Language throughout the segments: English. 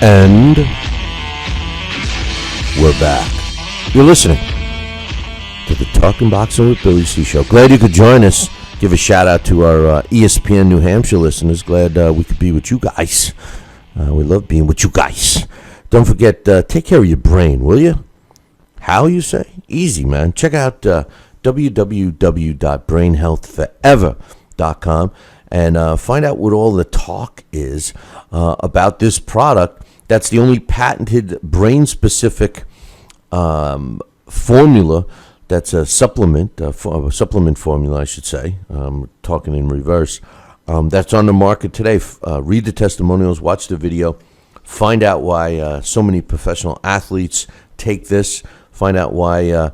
And we're back. You're listening to the Talking Boxing with Billy C show. Glad you could join us. Give a shout out to our ESPN New Hampshire listeners. Glad we could be with you guys. We love being with you guys. Don't forget, take care of your brain, will you? How, you say? Easy, man. Check out www.brainhealthforever.com and find out what all the talk is about this product. That's the only patented brain-specific formula. That's a supplement, a supplement formula, I should say. Talking in reverse. That's on the market today. Read the testimonials, watch the video, find out why so many professional athletes take this. Find out why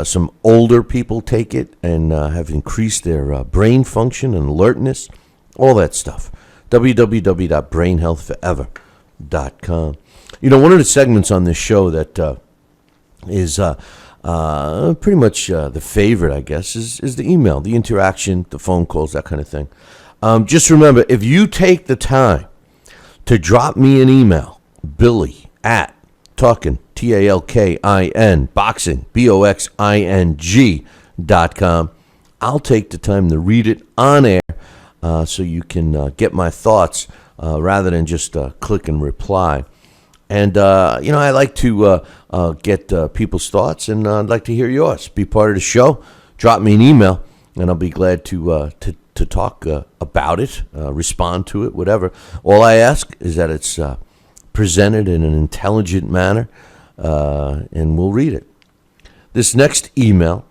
some older people take it and have increased their brain function and alertness. All that stuff. www.brainhealthforever.com. You know, one of the segments on this show that is pretty much the favorite, I guess, is the email, the interaction, the phone calls, that kind of thing. Just remember, if you take the time to drop me an email, Billy at Talkin, TALKIN, boxing, BOXING.com, I'll take the time to read it on air so you can get my thoughts rather than just click and reply. And, you know, I like to get people's thoughts, and I'd like to hear yours. Be part of the show. Drop me an email, and I'll be glad to talk about it, respond to it, whatever. All I ask is that it's presented in an intelligent manner, and we'll read it. This next email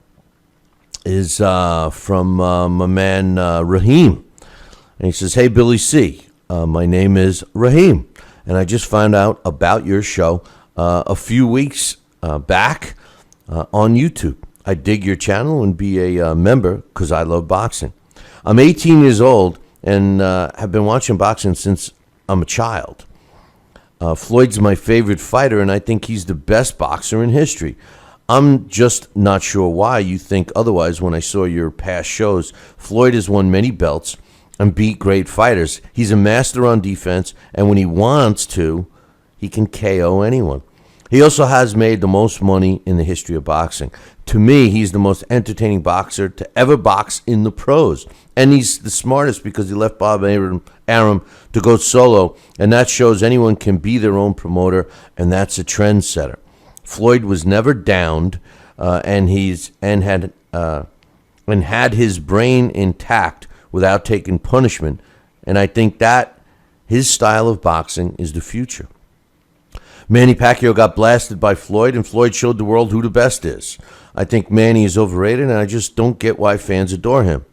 is from my man Raheem. And he says, "Hey, Billy C. My name is Raheem. And I just found out about your show a few weeks back on YouTube. I dig your channel and be a member because I love boxing. I'm 18 years old and have been watching boxing since I'm a child. Floyd's my favorite fighter, and I think he's the best boxer in history. I'm just not sure why you think otherwise when I saw your past shows. Floyd has won many belts and beat great fighters. He's a master on defense, and when he wants to, he can KO anyone. He also has made the most money in the history of boxing. To me, he's the most entertaining boxer to ever box in the pros. And he's the smartest because he left Bob Arum to go solo, and that shows anyone can be their own promoter, and that's a trendsetter. Floyd was never downed, and had his brain intact without taking punishment, and I think that his style of boxing is the future. Manny Pacquiao got blasted by Floyd, and Floyd showed the world who the best is. I think Manny is overrated, and I just don't get why fans adore him.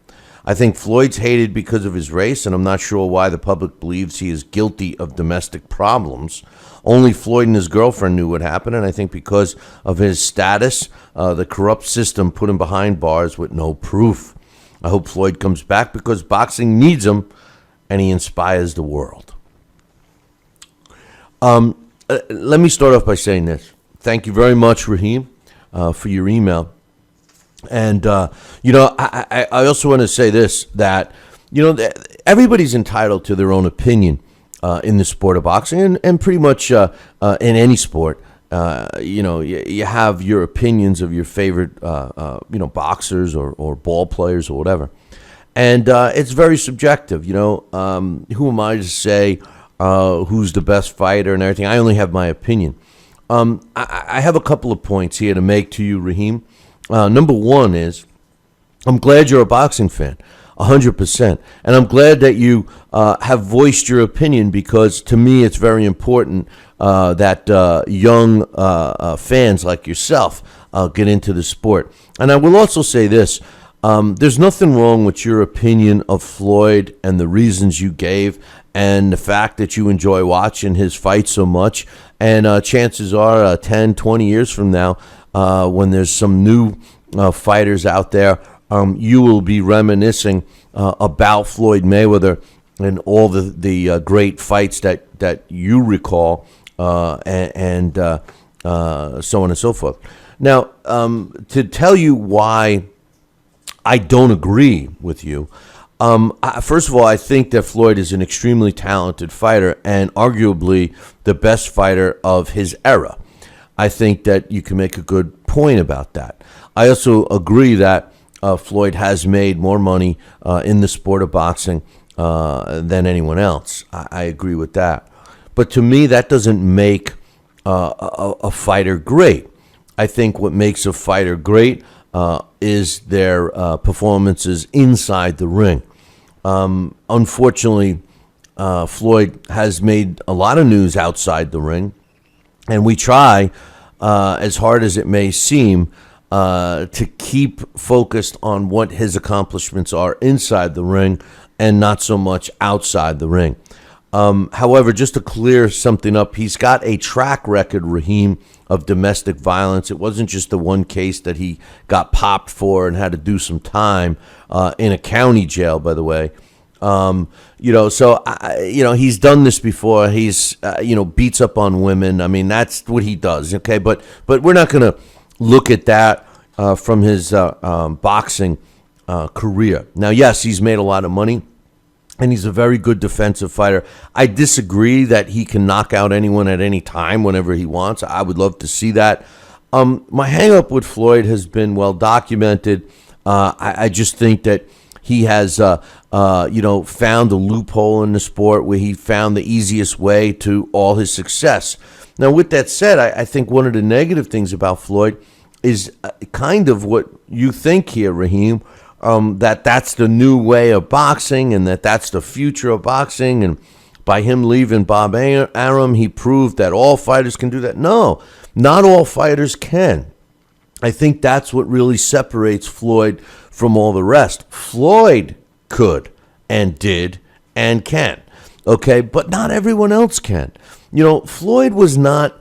I think Floyd's hated because of his race, and I'm not sure why the public believes he is guilty of domestic problems. Only Floyd and his girlfriend knew what happened, and I think because of his status, the corrupt system put him behind bars with no proof. I hope Floyd comes back because boxing needs him, and he inspires the world." Let me start off by saying this. Thank you very much, Raheem, for your email. And, you know, I also want to say this, that, you know, everybody's entitled to their own opinion in the sport of boxing, and pretty much in any sport. You know, you have your opinions of your favorite, you know, boxers or ball players or whatever. And it's very subjective, you know. Who am I to say who's the best fighter and everything? I only have my opinion. I have a couple of points here to make to you, Raheem. Number one is, I'm glad you're a boxing fan, 100%. And I'm glad that you have voiced your opinion, because to me it's very important that young fans like yourself get into the sport. And I will also say this. There's nothing wrong with your opinion of Floyd and the reasons you gave and the fact that you enjoy watching his fight so much. And chances are 10, 20 years from now, when there's some new fighters out there, you will be reminiscing about Floyd Mayweather and all the great fights that you recall, and so on and so forth. Now, to tell you why I don't agree with you, First of all, I think that Floyd is an extremely talented fighter and arguably the best fighter of his era. I think that you can make a good point about that. I also agree that Floyd has made more money in the sport of boxing than anyone else. I agree with that. But to me, that doesn't make a fighter great. I think what makes a fighter great is their performances inside the ring. Unfortunately, Floyd has made a lot of news outside the ring, and we try, as hard as it may seem, to keep focused on what his accomplishments are inside the ring and not so much outside the ring. However, just to clear something up, he's got a track record, Raheem, of domestic violence. It wasn't just the one case that he got popped for and had to do some time in a county jail, by the way. He's done this before. He's, beats up on women. I mean, that's what he does. Okay. But we're not going to look at that from his boxing career. Now, yes, he's made a lot of money. And he's a very good defensive fighter. I disagree that he can knock out anyone at any time whenever he wants. I would love to see that. My hang-up with Floyd has been well documented. I just think that he has, found a loophole in the sport where he found the easiest way to all his success. Now, with that said, I think one of the negative things about Floyd is kind of what you think here, Raheem. That's the new way of boxing and that's the future of boxing. And by him leaving Bob Arum, he proved that all fighters can do that. No, not all fighters can. I think that's what really separates Floyd from all the rest. Floyd could and did and can, okay, but not everyone else can. Floyd was not,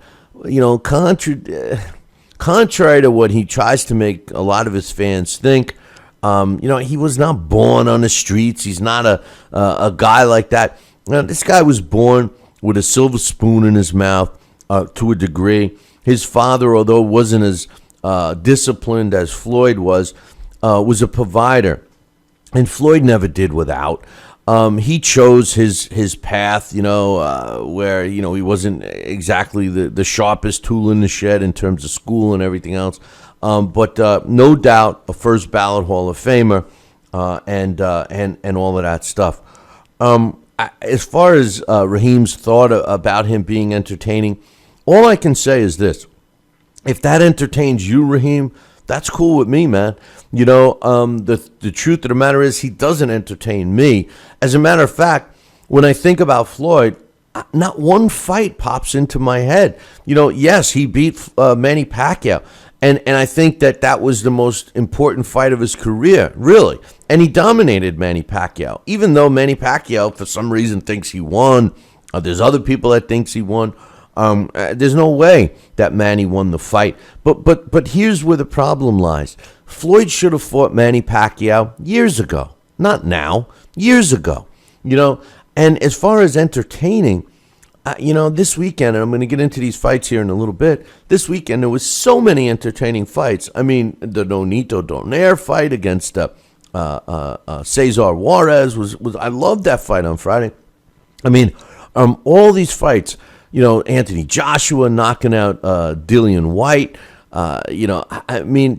contrary to what he tries to make a lot of his fans think. He was not born on the streets. He's not a guy like that. This guy was born with a silver spoon in his mouth to a degree. His father, although wasn't as disciplined as Floyd was a provider. And Floyd never did without. He chose his path, where, he wasn't exactly the sharpest tool in the shed in terms of school and everything else. But no doubt a first ballot Hall of Famer and all of that stuff. As far as Raheem's thought about him being entertaining, all I can say is this. If that entertains you, Raheem, that's cool with me, man. The truth of the matter is he doesn't entertain me. As a matter of fact, when I think about Floyd, not one fight pops into my head. Yes, he beat Manny Pacquiao. And I think that was the most important fight of his career, really. And he dominated Manny Pacquiao, even though Manny Pacquiao, for some reason, thinks he won. There's other people that thinks he won. There's no way that Manny won the fight. But here's where the problem lies. Floyd should have fought Manny Pacquiao years ago. Not now, years ago. And as far as entertaining, this weekend, and I'm going to get into these fights here in a little bit, this weekend there was so many entertaining fights. I mean, the Nonito Donaire fight against Cesar Juarez was I loved that fight on Friday. I mean, all these fights, Anthony Joshua knocking out Dillian White,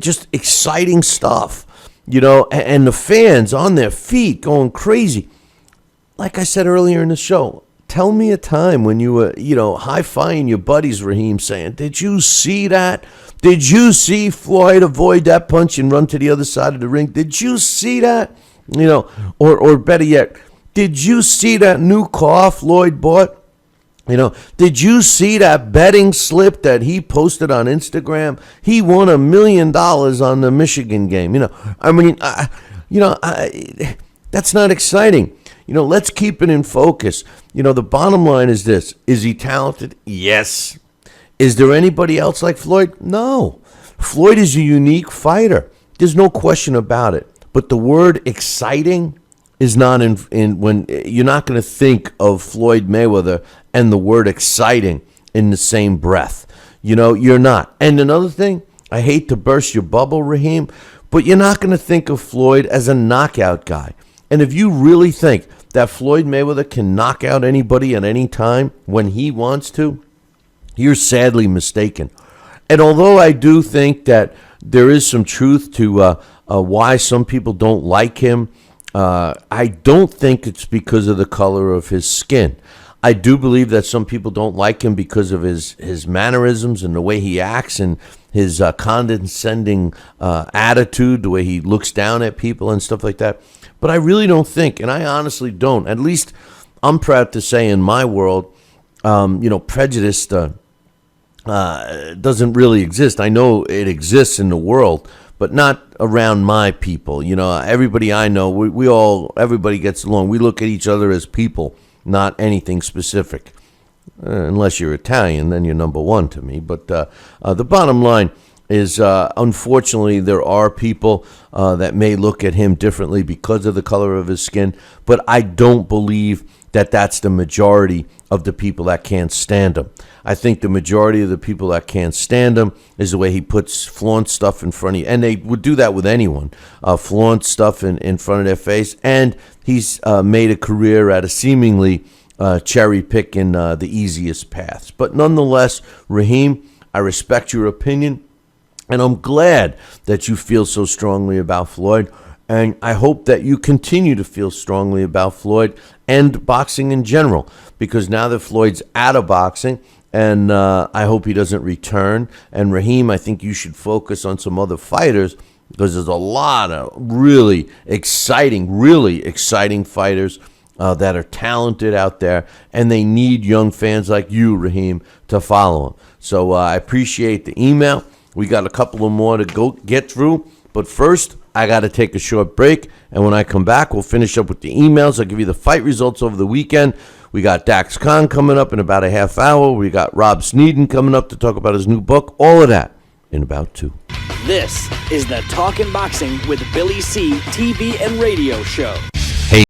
just exciting stuff, and the fans on their feet going crazy. Like I said earlier in the show, tell me a time when you were, high-fiving your buddies, Raheem, saying, did you see that? Did you see Floyd avoid that punch and run to the other side of the ring? Did you see that? Or better yet, did you see that new car Floyd bought? Did you see that betting slip that he posted on Instagram? He won $1 million on the Michigan game. That's not exciting. Let's keep it in focus. The bottom line is this. Is he talented? Yes. Is there anybody else like Floyd? No. Floyd is a unique fighter. There's no question about it. But the word exciting is not in when you're not going to think of Floyd Mayweather and the word exciting in the same breath. You're not. And another thing, I hate to burst your bubble, Raheem, but you're not going to think of Floyd as a knockout guy. And if you really think that Floyd Mayweather can knock out anybody at any time when he wants to, you're sadly mistaken. And although I do think that there is some truth to why some people don't like him, I don't think it's because of the color of his skin. I do believe that some people don't like him because of his mannerisms and the way he acts and his condescending attitude, the way he looks down at people and stuff like that. But I really don't think, and I honestly don't, at least I'm proud to say in my world, prejudice doesn't really exist. I know it exists in the world, but not around my people. Everybody I know, everybody gets along. We look at each other as people, not anything specific. Unless you're Italian, then you're number one to me. But the bottom line is, unfortunately, there are people that may look at him differently because of the color of his skin. But I don't believe that that's the majority of the people that can't stand him. I think the majority of the people that can't stand him is the way he flaunts stuff in front of you. And they would do that with anyone, flaunt stuff in front of their face. And he's made a career out of seemingly cherry picking the easiest paths. But nonetheless, Raheem, I respect your opinion. And I'm glad that you feel so strongly about Floyd. And I hope that you continue to feel strongly about Floyd and boxing in general. Because now that Floyd's out of boxing, and I hope he doesn't return. And Raheem, I think you should focus on some other fighters, because there's a lot of really exciting fighters that are talented out there. And they need young fans like you, Raheem, to follow them. So I appreciate the email. We got a couple of more to go get through. But first, I got to take a short break. And when I come back, we'll finish up with the emails. I'll give you the fight results over the weekend. We got Dax Khan coming up in about a half hour. We got Rob Sneeden coming up to talk about his new book. All of that in about 2. This is the Talkin' Boxing with Billy C. TV and radio show.